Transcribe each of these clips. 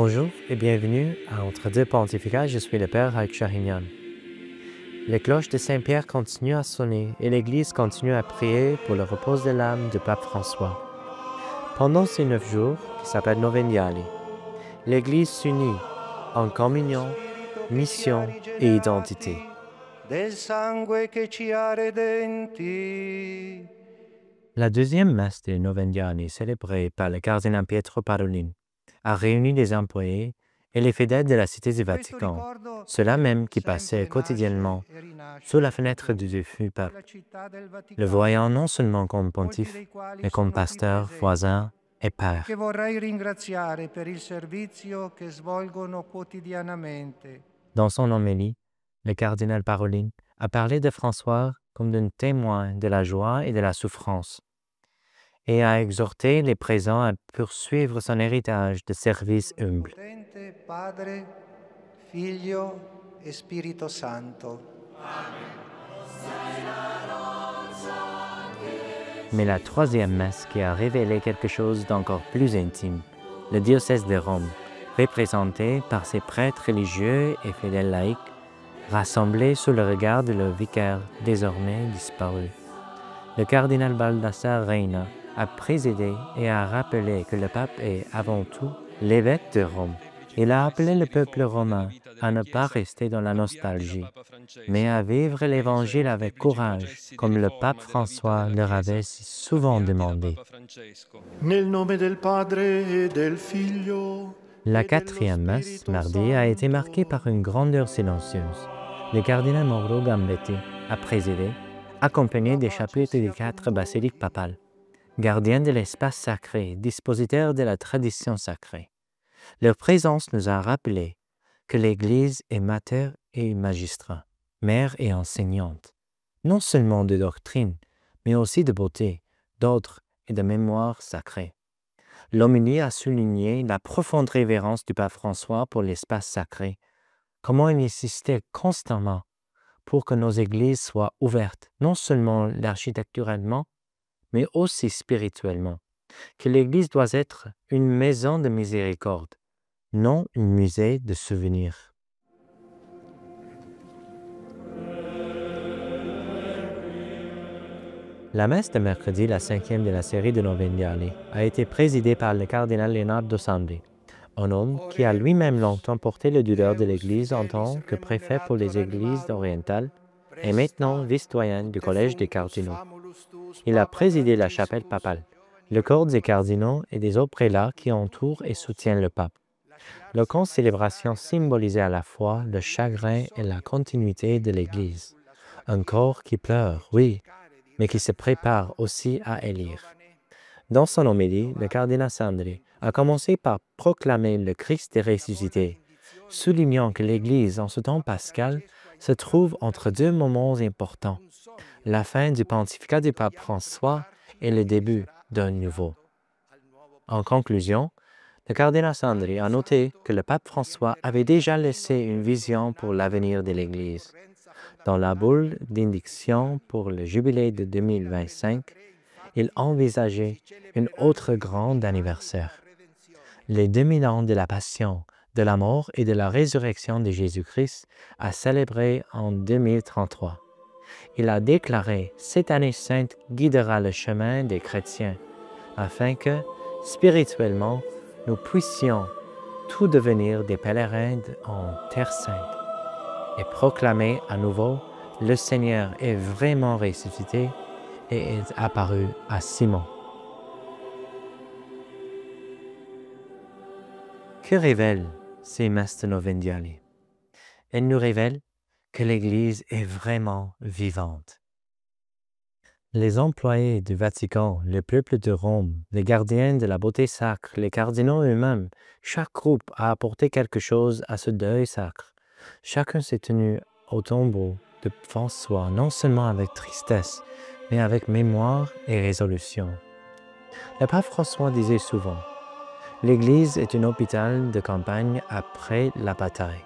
Bonjour et bienvenue à Entre deux pontificats, je suis le Père Haïk Chahignan. Les cloches de Saint-Pierre continuent à sonner et l'Église continue à prier pour le repos de l'âme du pape François. Pendant ces 9 jours, qui s'appellent Novendiali, l'Église s'unit en communion, mission et identité. La deuxième messe des Novendiali, célébrée par le cardinal Pietro Parolin, a réuni les employés et les fidèles de la Cité du Vatican, ceux-là même qui passaient quotidiennement sous la fenêtre du défunt pape, le voyant non seulement comme pontife, mais comme pasteur, voisin et père. Dans son homélie, le cardinal Parolin a parlé de François comme d'un témoin de la joie et de la souffrance, et a exhorté les présents à poursuivre son héritage de service humble. Padre, Figlio e Spirito Santo. Mais la troisième messe qui a révélé quelque chose d'encore plus intime, le diocèse de Rome, représenté par ses prêtres religieux et fidèles laïcs, rassemblés sous le regard de leur vicaire désormais disparu. Le cardinal Baldassare Reina a présidé et a rappelé que le pape est avant tout l'évêque de Rome. Il a appelé le peuple romain à ne pas rester dans la nostalgie, mais à vivre l'Évangile avec courage, comme le pape François leur avait si souvent demandé. Nel nome del Padre et del Figlio. La quatrième messe, mardi, a été marquée par une grandeur silencieuse. Le cardinal Mauro Gambetti a présidé, accompagné des chapitres des 4 basiliques papales, gardiens de l'espace sacré, dispositaires de la tradition sacrée. Leur présence nous a rappelé que l'Église est mater et magistrat, mère et enseignante, non seulement de doctrine, mais aussi de beauté, d'ordre et de mémoire sacrée. L'homélie a souligné la profonde révérence du pape François pour l'espace sacré, comment il insistait constamment pour que nos églises soient ouvertes, non seulement architecturalement, mais aussi spirituellement, que l'Église doit être une maison de miséricorde, non un musée de souvenirs. La messe de mercredi, la 5e de la série de Novendiali, a été présidée par le cardinal Leonardo Sandri, un homme qui a lui-même longtemps porté le douleur de l'Église en tant que préfet pour les églises orientales et maintenant vice-doyen du Collège des cardinaux. Il a présidé la chapelle papale, le corps des cardinaux et des autres prélats qui entourent et soutiennent le pape. La concélébration symbolisait à la fois le chagrin et la continuité de l'Église. Un corps qui pleure, oui, mais qui se prépare aussi à élire. Dans son homélie, le cardinal Sandri a commencé par proclamer le Christ est ressuscité, soulignant que l'Église, en ce temps pascal, se trouve entre deux moments importants, la fin du pontificat du pape François et le début d'un nouveau. En conclusion, le cardinal Sandri a noté que le pape François avait déjà laissé une vision pour l'avenir de l'Église. Dans la bulle d'indiction pour le jubilé de 2025, il envisageait un autre grand anniversaire. Les 2000 ans de la Passion, de la mort et de la résurrection de Jésus-Christ à célébrer en 2033. Il a déclaré « Cette année sainte guidera le chemin des chrétiens, afin que, spirituellement, nous puissions tout devenir des pèlerins en Terre Sainte et proclamer à nouveau « Le Seigneur est vraiment ressuscité et est apparu à Simon ». Que révèlent ces messes de Novendiali? Elles nous révèlent que l'Église est vraiment vivante. Les employés du Vatican, le peuple de Rome, les gardiens de la beauté sacre, les cardinaux eux-mêmes, chaque groupe a apporté quelque chose à ce deuil sacre. Chacun s'est tenu au tombeau de François, non seulement avec tristesse, mais avec mémoire et résolution. Le pape François disait souvent, « L'Église est un hôpital de campagne après la bataille. »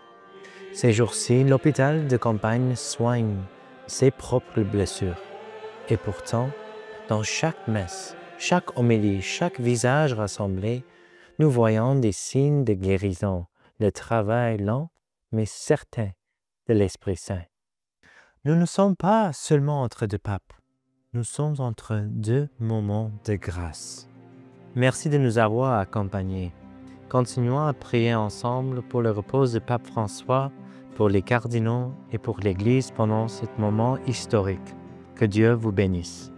Ces jours-ci, l'hôpital de campagne soigne ses propres blessures. Et pourtant, dans chaque messe, chaque homélie, chaque visage rassemblé, nous voyons des signes de guérison, le travail lent mais certain de l'Esprit Saint. Nous ne sommes pas seulement entre deux papes, nous sommes entre deux moments de grâce. Merci de nous avoir accompagnés. Continuons à prier ensemble pour le repos du pape François, pour les cardinaux et pour l'Église pendant ce moment historique. Que Dieu vous bénisse.